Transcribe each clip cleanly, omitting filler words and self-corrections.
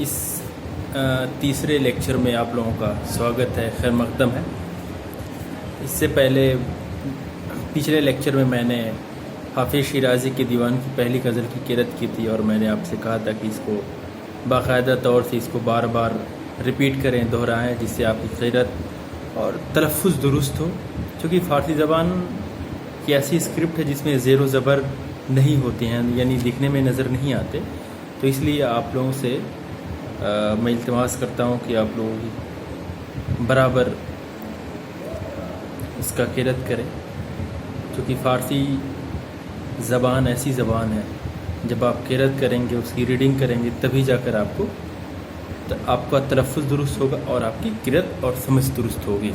اس تیسرے لیکچر میں آپ لوگوں کا سواگت ہے، خیر مقدم ہے۔ اس سے پہلے پچھلے لیکچر میں نے حافظ شیرازی کے دیوان کی پہلی غزل کی قرأت کی تھی، اور میں نے آپ سے کہا تھا کہ اس کو باقاعدہ طور سے اس کو بار بار ریپیٹ کریں، دہرائیں، جس سے آپ کی قرأت اور تلفظ درست ہو، چونکہ فارسی زبان کی ایسی اسکرپٹ ہے جس میں زیر و زبر نہیں ہوتے ہیں، یعنی دکھنے میں نظر نہیں آتے، تو اس لیے آپ لوگوں سے میں التماس کرتا ہوں کہ آپ لوگ برابر اس کا قرأت کریں، کیونکہ فارسی زبان ایسی زبان ہے جب آپ قرأت کریں گے، اس کی ریڈنگ کریں گے، تبھی جا کر آپ کا تلفظ درست ہوگا اور آپ کی قرأت اور سمجھ درست ہوگی۔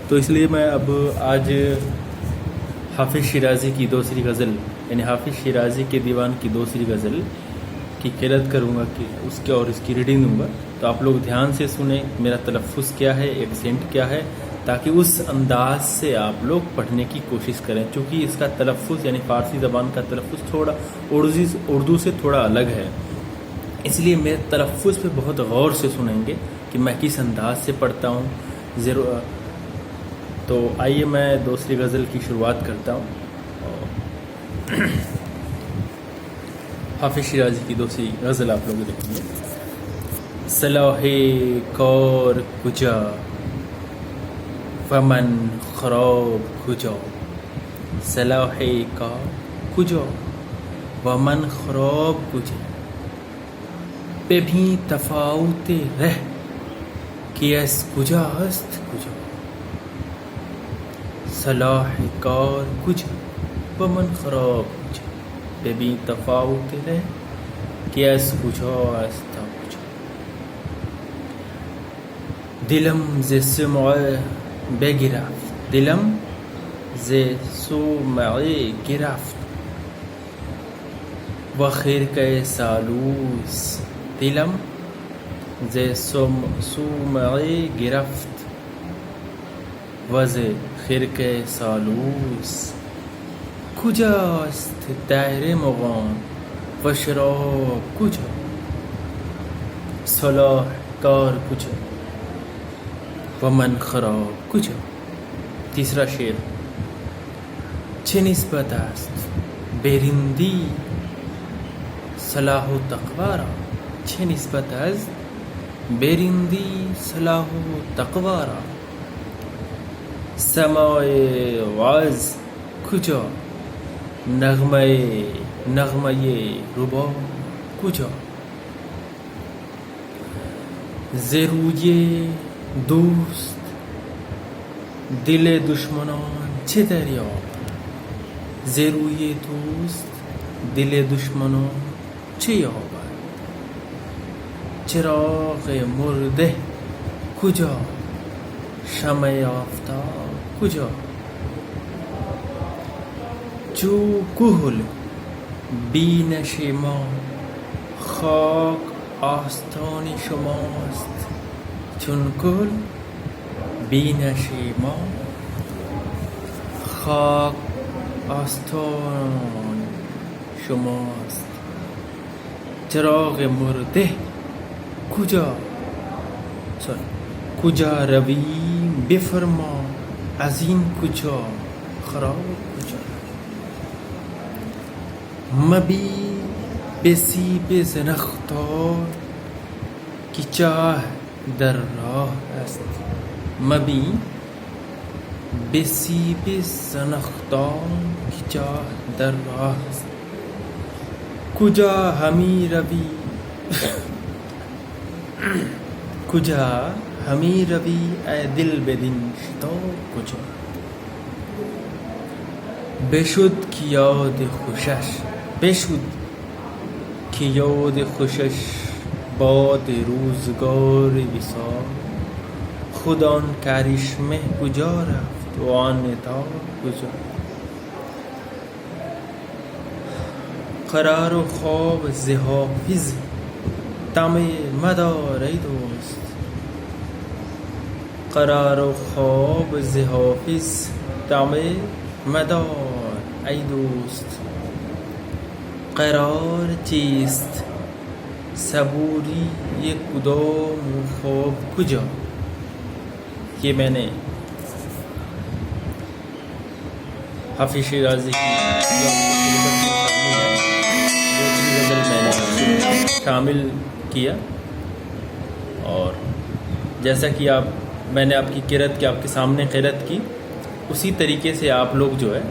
تو اس لیے میں اب آج حافظ شیرازی کی دوسری غزل، یعنی حافظ شیرازی کے دیوان کی دوسری غزل کی قرأت کروں گا کہ اس کے اور اس کی ریڈنگ دوں گا، تو آپ لوگ دھیان سے سنیں میرا تلفظ کیا ہے، ایکسینٹ کیا ہے، تاکہ اس انداز سے آپ لوگ پڑھنے کی کوشش کریں، چونکہ اس کا تلفظ یعنی فارسی زبان کا تلفظ تھوڑا اردو سے تھوڑا الگ ہے، اس لیے میرے تلفظ پہ بہت غور سے سنیں گے کہ میں کس انداز سے پڑھتا ہوں۔ تو آئیے میں دوسری غزل کی شروعات کرتا ہوں۔ حافظ شیرازی کی دوسری غزل آپ لوگ دیکھیں گے۔ صلاح کار کجا ومن خراب کجا، صلاح کار کجا ومن خراب کجا، پہ بھی تفاوت رہ کہ اس کجا است کجا، صلاح کار کجا ومن خراب کجا، پہ بھی تفاوت رہ کہ اس کجا است کجا، دلم ز سمع بگرفت، دلم ز سمع گرفت و خرقه سالوس، دلم ز سمع گرفت و ز خرقه سالوس، کجاست دهر مغان و شراب کجا، صلاح کار کجا و من خراب کجا۔ تیسرا شعر، چه نسبت است بریندی صلاح و تقوی را، چه نسبت است بریندی صلاح و تقوی را، سماع وعظ کجا، نغمه رباب کجا، ز روی دوست دل دشمنان چه دریاب، ز روی دوست دل دشمنان چه یابد، چراغ مرده کجا، شمع آفتاب کجا، جو کهل بینش ما خاک آستان شماست، چون کهل بینش ما خاک آستان شماست، چراغ مرده کجا روی بفرما، از این کجا خراب کجا، مبی به سیب زنخدار که چاه در راه است، مبی به سیب زنخدار که چاه در راه است، کجا همی روی کجا همی روی ای دل بدین شتاب کجا، بشد که یاد خوشش باد روزگار وصال، خود آن کرشمه کجا رفت و آن عتاب کجا، قرار و خواب ز حافظ طمع مدار ای دوست، قرار و خواب ز حافظ طمع مدار ای دوست، قرار چیست صبوری یہ کدوم خوب کجا، یہ میں نے حافظ شیرازی کی غزل میں نے شامل کیا، اور جیسا کہ میں نے آپ کی قرأت کی، آپ کے سامنے قرأت کی، اسی طریقے سے آپ لوگ جو ہے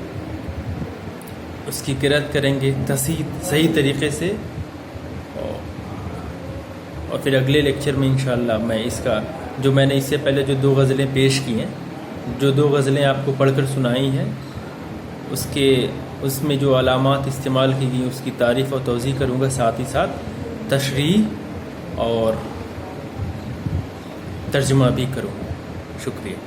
اس کی قرأت کریں گے صحیح طریقے سے، اور پھر اگلے لیکچر میں انشاءاللہ میں اس کا جو میں نے اس سے پہلے جو 2 غزلیں پیش کی ہیں، جو 2 غزلیں آپ کو پڑھ کر سنائی ہیں، اس میں جو علامات استعمال کی گئی اس کی تعریف اور توضیح کروں گا، ساتھ ہی ساتھ تشریح اور ترجمہ بھی کروں گا۔ شکریہ۔